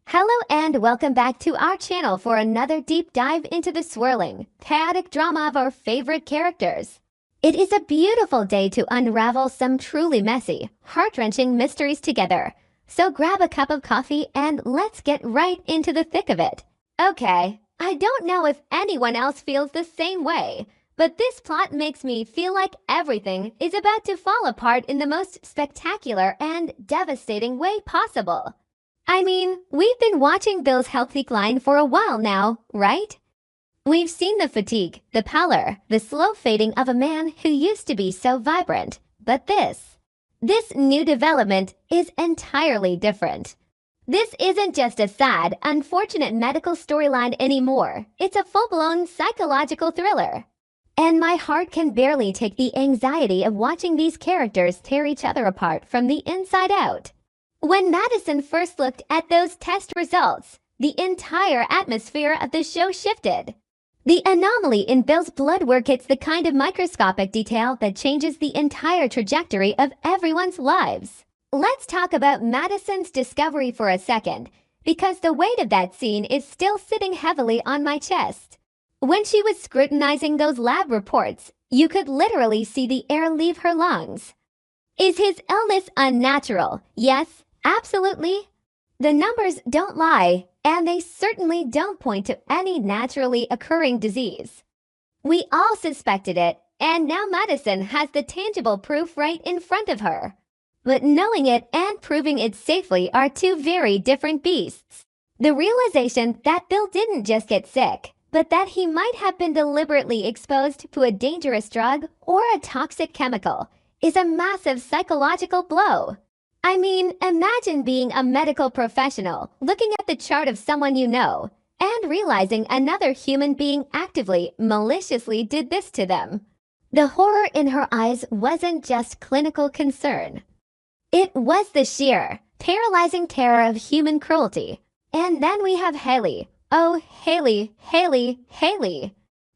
Hello and welcome back to our channel for another deep dive into the swirling, chaotic drama of our favorite characters. It is a beautiful day to unravel some truly messy, heart-wrenching mysteries together. So grab a cup of coffee and let's get right into the thick of it. Okay, I don't know if anyone else feels the same way, but this plot makes me feel like everything is about to fall apart in the most spectacular and devastating way possible. I mean, we've been watching Bill's health decline for a while now, right? We've seen the fatigue, the pallor, the slow fading of a man who used to be so vibrant. But this new development is entirely different. This isn't just a sad, unfortunate medical storyline anymore. It's a full-blown psychological thriller. And my heart can barely take the anxiety of watching these characters tear each other apart from the inside out. When Madison first looked at those test results, the entire atmosphere of the show shifted. The anomaly in Bill's blood work hits the kind of microscopic detail that changes the entire trajectory of everyone's lives. Let's talk about Madison's discovery for a second, because the weight of that scene is still sitting heavily on my chest. When she was scrutinizing those lab reports, you could literally see the air leave her lungs. Is his illness unnatural? Yes. Absolutely. The numbers don't lie, and they certainly don't point to any naturally occurring disease. We all suspected it, and now Madison has the tangible proof right in front of her. But knowing it and proving it safely are two very different beasts. The realization that Bill didn't just get sick, but that he might have been deliberately exposed to a dangerous drug or a toxic chemical is a massive psychological blow. I mean, imagine being a medical professional, looking at the chart of someone you know, and realizing another human being actively, maliciously did this to them. The horror in her eyes wasn't just clinical concern. It was the sheer, paralyzing terror of human cruelty. And then we have Hayley. Oh, Hayley.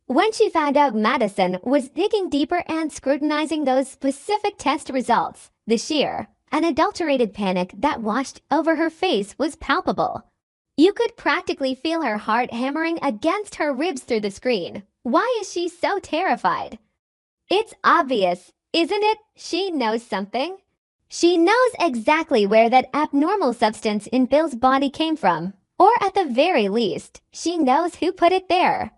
When she found out Madison was digging deeper and scrutinizing those specific test results, the sheer, unadulterated panic that washed over her face was palpable. You could practically feel her heart hammering against her ribs through the screen. Why is she so terrified? It's obvious, isn't it? She knows something. She knows exactly where that abnormal substance in Bill's body came from. Or at the very least, she knows who put it there.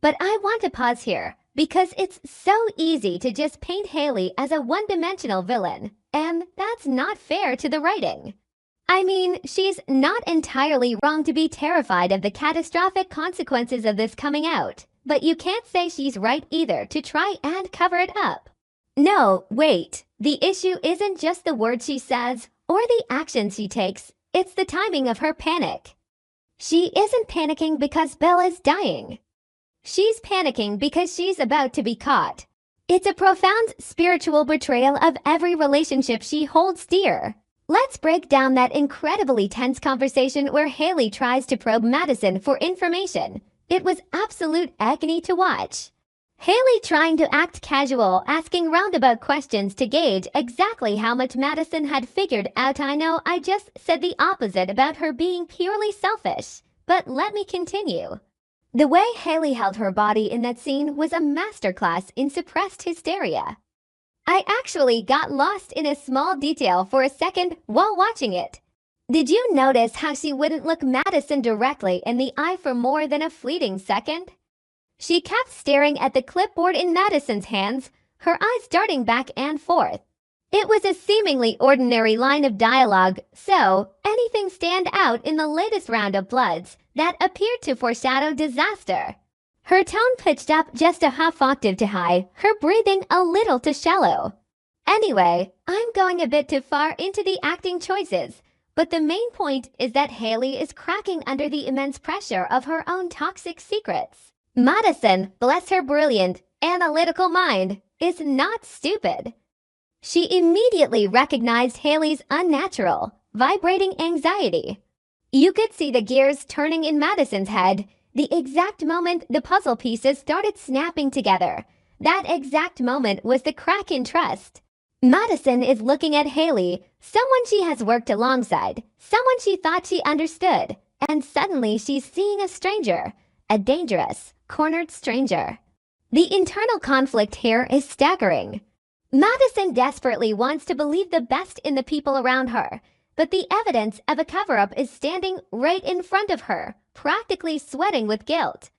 But I want to pause here, because it's so easy to just paint Hayley as a one-dimensional villain. And that's not fair to the writing. I mean, she's not entirely wrong to be terrified of the catastrophic consequences of this coming out, but you can't say she's right either to try and cover it up. No, wait. The issue isn't just the words she says or the actions she takes, it's the timing of her panic. She isn't panicking because Bill is dying. She's panicking because she's about to be caught. It's a profound spiritual betrayal of every relationship she holds dear. Let's break down that incredibly tense conversation where Hayley tries to probe Madison for information. It was absolute agony to watch. Hayley trying to act casual, asking roundabout questions to gauge exactly how much Madison had figured out. I know I just said the opposite about her being purely selfish, but let me continue. The way Hayley held her body in that scene was a masterclass in suppressed hysteria. I actually got lost in a small detail for a second while watching it. Did you notice how she wouldn't look Madison directly in the eye for more than a fleeting second? She kept staring at the clipboard in Madison's hands, her eyes darting back and forth. It was a seemingly ordinary line of dialogue, so anything stand out in the latest round of bloods that appeared to foreshadow disaster. Her tone pitched up just a half octave too high, her breathing a little too shallow. Anyway, I'm going a bit too far into the acting choices, but the main point is that Hayley is cracking under the immense pressure of her own toxic secrets. Madison, bless her brilliant, analytical mind, is not stupid. She immediately recognized Hayley's unnatural, vibrating anxiety. You could see the gears turning in Madison's head the exact moment the puzzle pieces started snapping together. That exact moment was the crack in trust. Madison is looking at Hayley, someone she has worked alongside, someone she thought she understood, and suddenly she's seeing a stranger, a dangerous, cornered stranger. The internal conflict here is staggering. Madison desperately wants to believe the best in the people around her, but the evidence of a cover-up is standing right in front of her, practically sweating with guilt.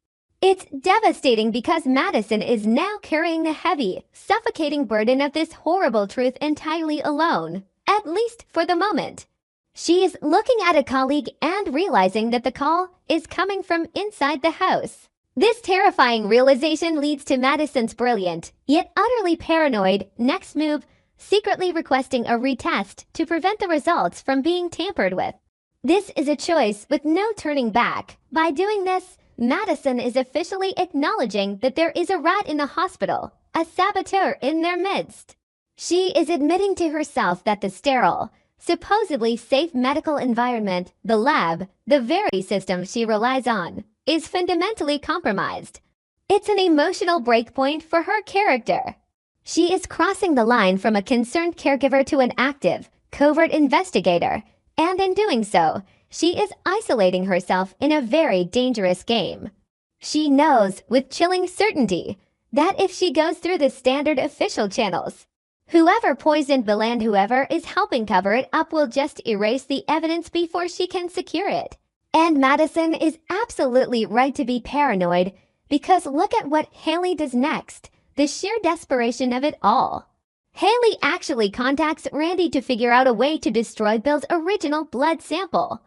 It's devastating because Madison is now carrying the heavy, suffocating burden of this horrible truth entirely alone, at least for the moment. She is looking at a colleague and realizing that the call is coming from inside the house. This terrifying realization leads to Madison's brilliant, yet utterly paranoid, next move, secretly requesting a retest to prevent the results from being tampered with. This is a choice with no turning back. By doing this, Madison is officially acknowledging that there is a rat in the hospital, a saboteur in their midst. She is admitting to herself that the sterile, supposedly safe medical environment, the lab, the very system she relies on, is fundamentally compromised. It's an emotional breakpoint for her character. She is crossing the line from a concerned caregiver to an active, covert investigator, and in doing so, she is isolating herself in a very dangerous game. She knows with chilling certainty that if she goes through the standard official channels, whoever poisoned Bill and whoever is helping cover it up will just erase the evidence before she can secure it. And Madison is absolutely right to be paranoid, because look at what Hayley does next, the sheer desperation of it all. Hayley actually contacts Randy to figure out a way to destroy Bill's original blood sample.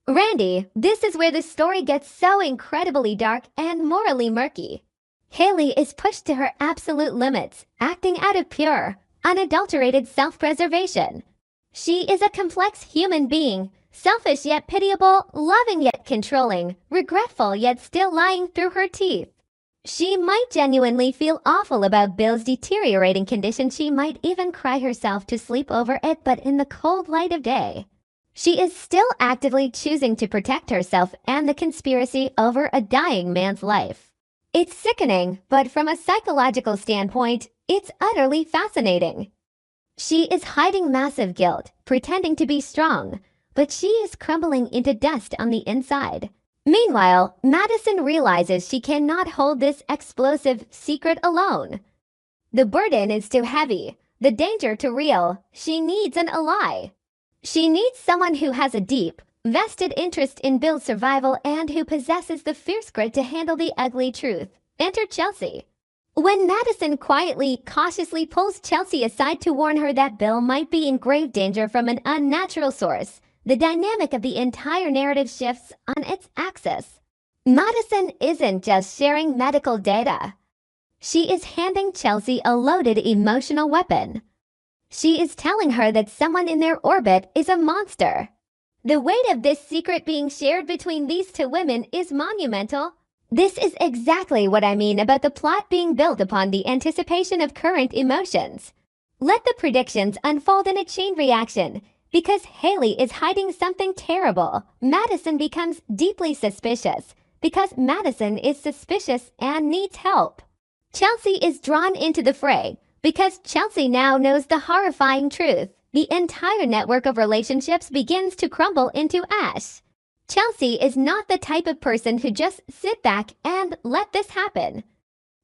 Randy, this is where the story gets so incredibly dark and morally murky. Hayley is pushed to her absolute limits, acting out of pure, unadulterated self-preservation. She is a complex human being, selfish yet pitiable, loving yet controlling, regretful yet still lying through her teeth. She might genuinely feel awful about Bill's deteriorating condition. She might even cry herself to sleep over it, but in the cold light of day, she is still actively choosing to protect herself and the conspiracy over a dying man's life. It's sickening, but from a psychological standpoint, it's utterly fascinating. She is hiding massive guilt, pretending to be strong, but she is crumbling into dust on the inside. Meanwhile, Madison realizes she cannot hold this explosive secret alone. The burden is too heavy, the danger too real. She needs an ally. She needs someone who has a deep, vested interest in Bill's survival and who possesses the fierce grit to handle the ugly truth. Enter Chelsea. When Madison quietly, cautiously pulls Chelsea aside to warn her that Bill might be in grave danger from an unnatural source, the dynamic of the entire narrative shifts on its axis. Madison isn't just sharing medical data. She is handing Chelsea a loaded emotional weapon. She is telling her that someone in their orbit is a monster. The weight of this secret being shared between these two women is monumental. This is exactly what I mean about the plot being built upon the anticipation of current emotions. Let the predictions unfold in a chain reaction. Because Hayley is hiding something terrible, Madison becomes deeply suspicious. Because Madison is suspicious and needs help, Chelsea is drawn into the fray. Because Chelsea now knows the horrifying truth, the entire network of relationships begins to crumble into ash. Chelsea is not the type of person who just sit back and let this happen.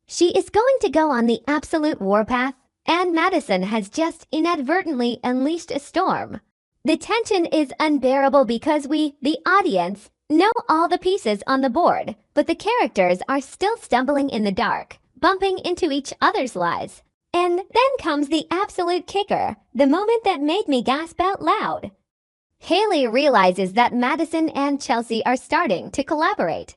She is going to go on the absolute warpath, and Madison has just inadvertently unleashed a storm. The tension is unbearable because we, the audience, know all the pieces on the board, but the characters are still stumbling in the dark, bumping into each other's lies. And then comes the absolute kicker, the moment that made me gasp out loud. Hayley realizes that Madison and Chelsea are starting to collaborate.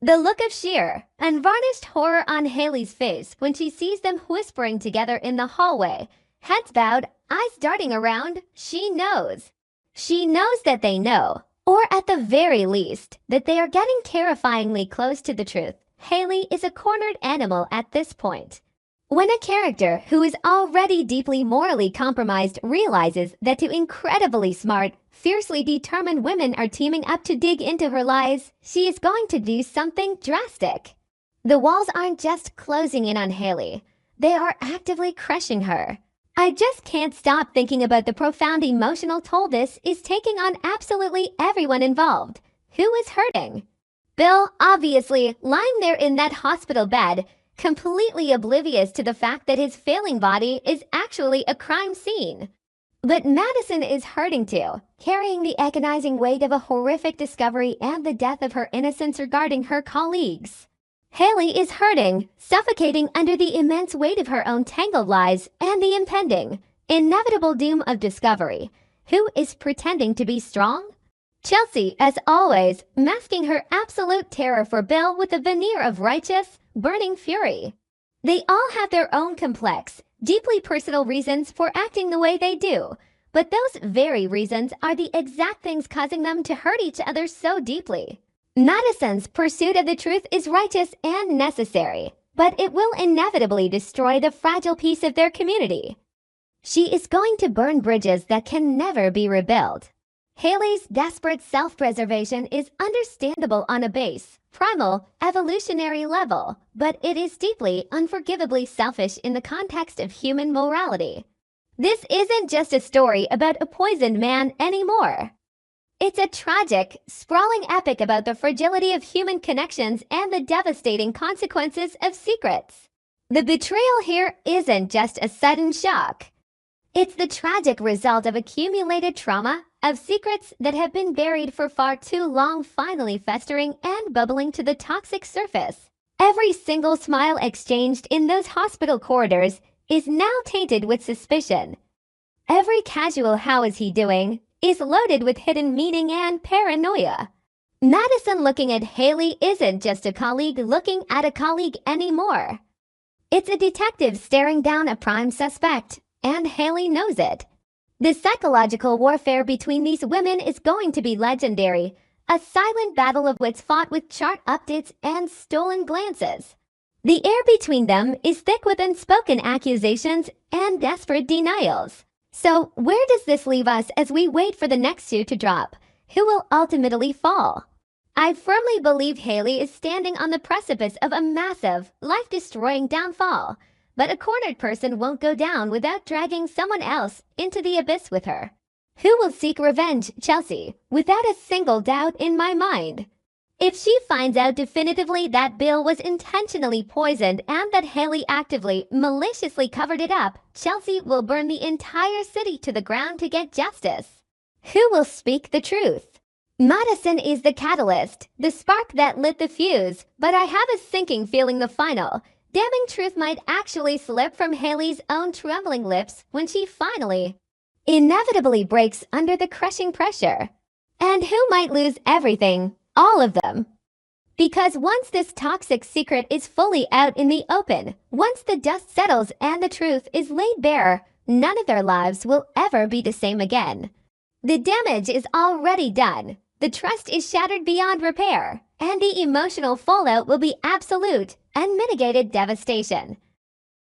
The look of sheer, unvarnished horror on Hayley's face when she sees them whispering together in the hallway, heads bowed, eyes darting around, she knows. She knows that they know, or at the very least, that they are getting terrifyingly close to the truth. Hayley is a cornered animal at this point. When a character who is already deeply morally compromised realizes that two incredibly smart, fiercely determined women are teaming up to dig into her lies, she is going to do something drastic. The walls aren't just closing in on Hayley, they are actively crushing her. I just can't stop thinking about the profound emotional toll this is taking on absolutely everyone involved. Who is hurting? Bill, obviously, lying there in that hospital bed, completely oblivious to the fact that his failing body is actually a crime scene. But Madison is hurting too, carrying the agonizing weight of a horrific discovery and the death of her innocence regarding her colleagues. Hayley is hurting, suffocating under the immense weight of her own tangled lies and the impending, inevitable doom of discovery. Who is pretending to be strong? Chelsea, as always, masking her absolute terror for Bill with a veneer of righteous, burning fury. They all have their own complex, deeply personal reasons for acting the way they do, but those very reasons are the exact things causing them to hurt each other so deeply. Madison's pursuit of the truth is righteous and necessary, but it will inevitably destroy the fragile peace of their community. She is going to burn bridges that can never be rebuilt. Hayley's desperate self-preservation is understandable on a base, primal, evolutionary level, but it is deeply, unforgivably selfish in the context of human morality. This isn't just a story about a poisoned man anymore. It's a tragic, sprawling epic about the fragility of human connections and the devastating consequences of secrets. The betrayal here isn't just a sudden shock. It's the tragic result of accumulated trauma, of secrets that have been buried for far too long finally festering and bubbling to the toxic surface. Every single smile exchanged in those hospital corridors is now tainted with suspicion. Every casual "how is he doing" is loaded with hidden meaning and paranoia. Madison looking at Hayley isn't just a colleague looking at a colleague anymore. It's a detective staring down a prime suspect, and Hayley knows it. The psychological warfare between these women is going to be legendary, a silent battle of wits fought with chart updates and stolen glances. The air between them is thick with unspoken accusations and desperate denials. So, where does this leave us as we wait for the next shoe to drop? Who will ultimately fall? I firmly believe Hayley is standing on the precipice of a massive, life-destroying downfall. But a cornered person won't go down without dragging someone else into the abyss with her. Who will seek revenge, Chelsea, without a single doubt in my mind? If she finds out definitively that Bill was intentionally poisoned and that Hayley actively, maliciously covered it up, Chelsea will burn the entire city to the ground to get justice. Who will speak the truth? Madison is the catalyst, the spark that lit the fuse, but I have a sinking feeling the final, damning truth might actually slip from Hayley's own trembling lips when she finally, inevitably breaks under the crushing pressure. And who might lose everything? All of them. Because once this toxic secret is fully out in the open, once the dust settles and the truth is laid bare, none of their lives will ever be the same again. The damage is already done. The trust is shattered beyond repair, and the emotional fallout will be absolute, unmitigated devastation.